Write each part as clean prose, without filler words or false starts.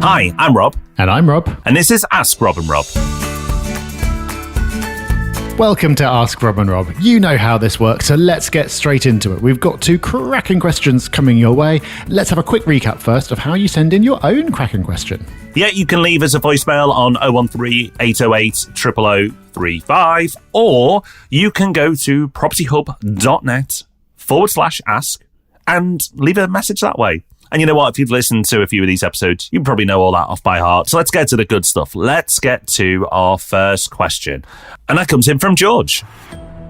Hi, I'm Rob. And I'm Rob. And this is Ask Rob and Rob. Welcome to Ask Rob and Rob. You know how this works, so let's get straight into it. We've got 2 cracking questions coming your way. Let's have a quick recap first of how you send in your own cracking question. Yeah, you can leave us a voicemail on 013 808 00035, or you can go to propertyhub.net/ask and leave a message that way. And you know what? If you've listened to a few of these episodes, you probably know all that off by heart. So let's get to the good stuff. Let's get to our first question. And that comes in from George.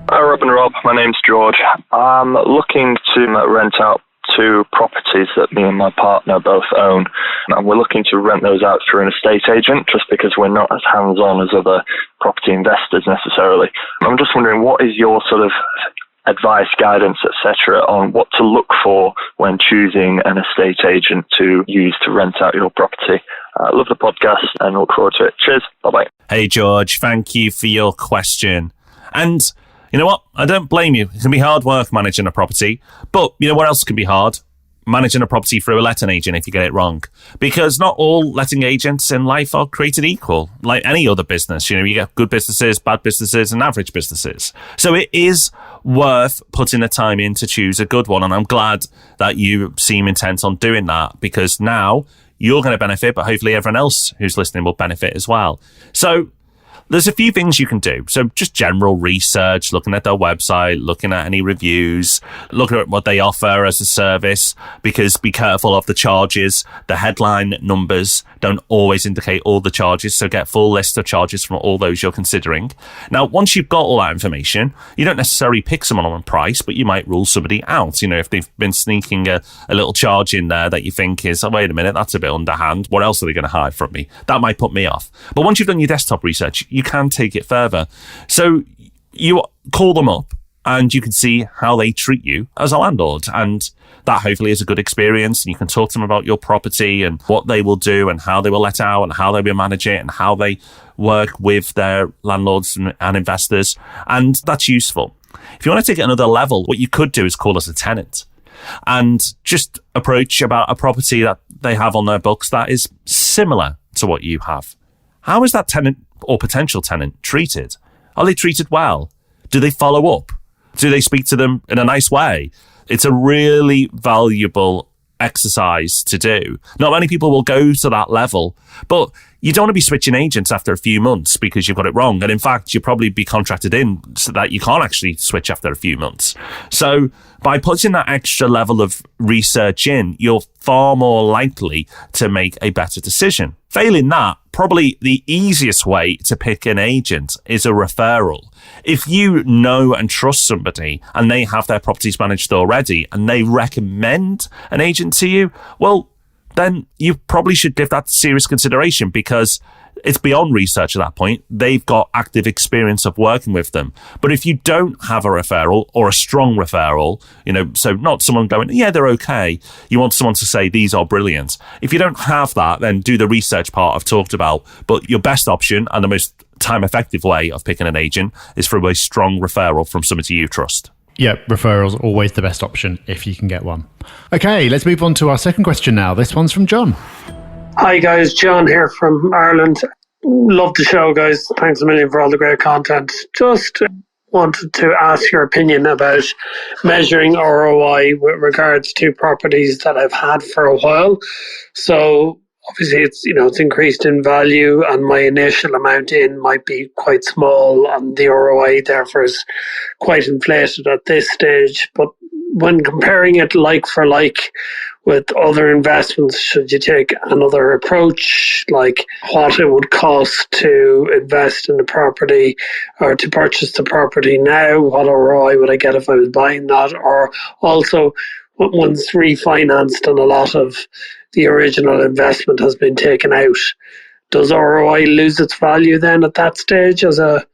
Hi, Rob and Rob. My name's George. I'm looking to rent out 2 properties that me and my partner both own. And we're looking to rent those out through an estate agent just because we're not as hands-on as other property investors necessarily. I'm just wondering, what is your sort of advice, guidance, etc., on what to look for when choosing an estate agent to use to rent out your property? I love the podcast and look forward to it. Cheers. Bye-bye. Hey, George. Thank you for your question. And you know what? I don't blame you. It can be hard work managing a property. But you know what else can be hard? Managing a property through a letting agent if you get it wrong. Because not all letting agents in life are created equal. Like any other business, you get good businesses, bad businesses, and average businesses. So it is worth putting the time in to choose a good one. And I'm glad that you seem intent on doing that, because now you're going to benefit, but hopefully everyone else who's listening will benefit as well. So there's a few things you can do. So just general research, looking at their website, looking at any reviews, looking at what they offer as a service, because be careful of the charges. The headline numbers don't always indicate all the charges. So get full list of charges from all those you're considering. Now, once you've got all that information, you don't necessarily pick someone on price, but you might rule somebody out. If they've been sneaking a little charge in there that you think is, oh, wait a minute, that's a bit underhand. What else are they going to hide from me? That might put me off. But once you've done your desktop research, you can take it further. So you call them up and you can see how they treat you as a landlord. And that hopefully is a good experience. And you can talk to them about your property and what they will do and how they will let out and how they will manage it and how they work with their landlords and investors. And that's useful. If you want to take it another level, what you could do is call us a tenant and just approach about a property that they have on their books that is similar to what you have. How is that tenant or potential tenant treated? Are they treated well? Do they follow up? Do they speak to them in a nice way? It's a really valuable exercise to do. Not many people will go to that level, but you don't want to be switching agents after a few months because you've got it wrong. And in fact, you'll probably be contracted in so that you can't actually switch after a few months. So by putting that extra level of research in, you're far more likely to make a better decision. Failing that, probably the easiest way to pick an agent is a referral. If you know and trust somebody and they have their properties managed already and they recommend an agent to you, well, then you probably should give that serious consideration, because it's beyond research at that point. They've got active experience of working with them. But if you don't have a referral or a strong referral, so not someone going, yeah, they're okay. You want someone to say, these are brilliant. If you don't have that, then do the research part I've talked about. But your best option and the most time-effective way of picking an agent is through a strong referral from somebody you trust. Yeah, referrals are always the best option if you can get one. Okay, let's move on to our second question now. This one's from John. Hi guys, John here from Ireland. Love the show, guys. Thanks a million for all the great content. Just wanted to ask your opinion about measuring ROI with regards to properties that I've had for a while. So obviously it's increased in value and my initial amount in might be quite small and the ROI therefore is quite inflated at this stage. But when comparing it like for like with other investments, should you take another approach, like what it would cost to invest in the property or to purchase the property now? What ROI would I get if I was buying that? Or also, once refinanced and a lot of the original investment has been taken out, does ROI lose its value then at that stage as a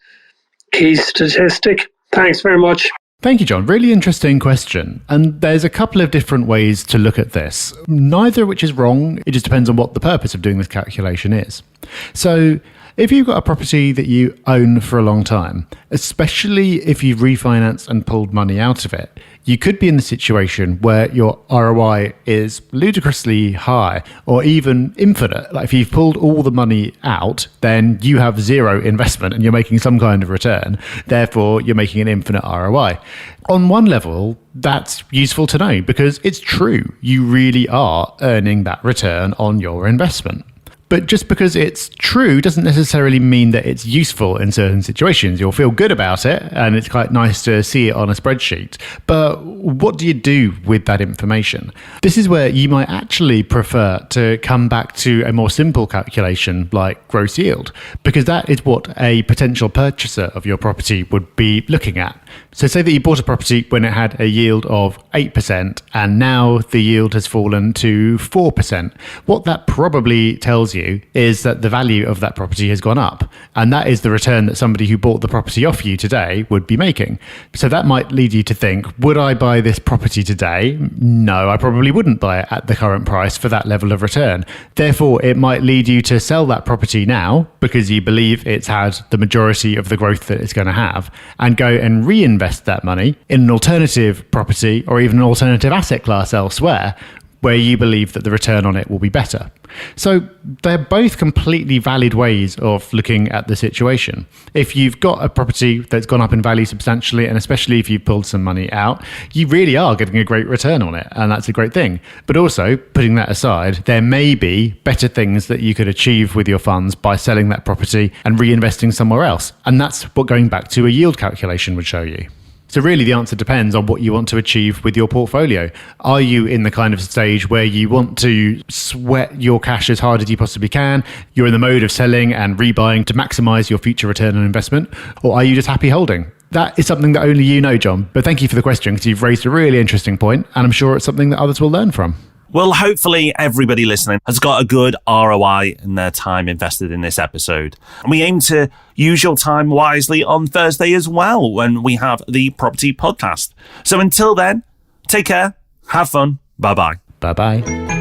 key statistic? Thanks very much. Thank you, John. Really interesting question. And there's a couple of different ways to look at this, neither of which is wrong. It just depends on what the purpose of doing this calculation is. So if you've got a property that you own for a long time, especially if you've refinanced and pulled money out of it, you could be in the situation where your ROI is ludicrously high or even infinite. Like if you've pulled all the money out, then you have zero investment and you're making some kind of return. Therefore, you're making an infinite ROI. On one level, that's useful to know because it's true. You really are earning that return on your investment. But just because it's true doesn't necessarily mean that it's useful in certain situations. You'll feel good about it, and it's quite nice to see it on a spreadsheet. But what do you do with that information? This is where you might actually prefer to come back to a more simple calculation like gross yield, because that is what a potential purchaser of your property would be looking at. So say that you bought a property when it had a yield of 8%, and now the yield has fallen to 4%. What that probably tells you is that the value of that property has gone up, and that is the return that somebody who bought the property off you today would be making. So that might lead you to think, would I buy this property today? No, I probably wouldn't buy it at the current price for that level of return. Therefore, it might lead you to sell that property now because you believe it's had the majority of the growth that it's going to have, and go and reinvest that money in an alternative property or even an alternative asset class elsewhere where you believe that the return on it will be better. So they're both completely valid ways of looking at the situation. If you've got a property that's gone up in value substantially, and especially if you've pulled some money out, you really are getting a great return on it, and that's a great thing. But also, putting that aside, there may be better things that you could achieve with your funds by selling that property and reinvesting somewhere else. And that's what going back to a yield calculation would show you. So really the answer depends on what you want to achieve with your portfolio. Are you in the kind of stage where you want to sweat your cash as hard as you possibly can? You're in the mode of selling and rebuying to maximize your future return on investment? Or are you just happy holding? That is something that only you know, John. But thank you for the question because you've raised a really interesting point, and I'm sure it's something that others will learn from. Well, hopefully everybody listening has got a good ROI in their time invested in this episode. And we aim to use your time wisely on Thursday as well when we have the Property Podcast. So until then, take care, have fun, bye-bye. Bye-bye.